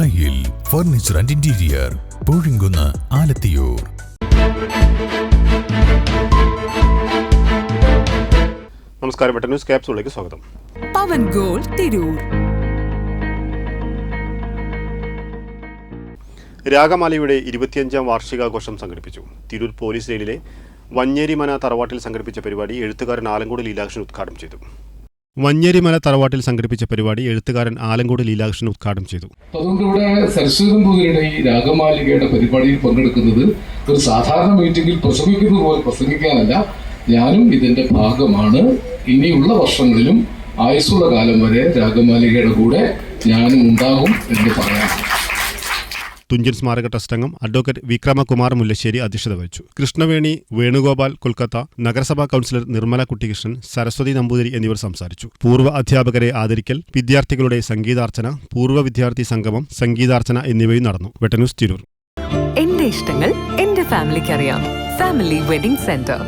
ദായിൽ furniture and interior, Poozhinkunnu, Alathiyur. നമസ്കാരം, Vettan news ക്യാപ്സൂളിലേക്ക് സ്വാഗതം. പവൻ goal Tirur. രാഗമാലയുടെ 25ാം വാർഷികാഘോഷം സംഘടിപ്പിച്ചു. തിരൂർ പോലീസ് ലൈനിലെ വഞ്ഞേരിമന തറവാട്ടിൽ സംഘടിപ്പിച്ച പരിപാടി എഴുത്തുകാരൻ ആലങ്കോട് ലീലാകൃഷ്ണൻ ഉദ്ഘാടനം ചെയ്തു. വഞ്ഞേരിമല തറവാട്ടിൽ സംഘടിപ്പിച്ച പരിപാടി എഴുത്തുകാരൻ ആലങ്കോട് ലീലാകൃഷ്ണൻ ഉദ്ഘാടനം ചെയ്തു. അതുകൊണ്ട് ഇവിടെ സരസ്വതം പൂജയുടെ ഈ രാഗമാലികയുടെ പരിപാടിയിൽ പങ്കെടുക്കുന്നത് ഒരു സാധാരണ മീറ്റിംഗിൽ പ്രസംഗിക്കുന്നത് പോലെ പ്രസംഗിക്കാനല്ല, ഞാനും ഇതിന്റെ ഭാഗമാണ്. ഇനിയുള്ള വർഷങ്ങളിലും ആയുസ്സുള്ള കാലം വരെ രാഗമാലികയുടെ കൂടെ ഞാനും ഉണ്ടാകും എന്ന് പറയാം. തുഞ്ചൻ സ്മാരക ട്രസ്റ്റ് അംഗം അഡ്വക്കേറ്റ് വിക്രമകുമാർ മുല്ലശ്ശേരി അധ്യക്ഷത വഹിച്ചു. കൃഷ്ണവേണി വേണുഗോപാൽ കൊൽക്കത്ത, നഗരസഭാ കൌൺസിലർ നിർമ്മല കുട്ടികൃഷ്ണൻ, സരസ്വതി നമ്പൂതിരി എന്നിവർ സംസാരിച്ചു. പൂർവ്വ അധ്യാപകരെ ആദരിക്കൽ, വിദ്യാർത്ഥികളുടെ സംഗീതാർച്ചന, പൂർവ്വ വിദ്യാർത്ഥി സംഗമം, സംഗീതാർച്ചന എന്നിവയും നടന്നു. വെട്ടൻ ന്യൂസ് തിരൂർ. എന്റെ ഇഷ്ടങ്ങൾ എന്റെ ഫാമിലിക്ക് അറിയാം. Family wedding centre.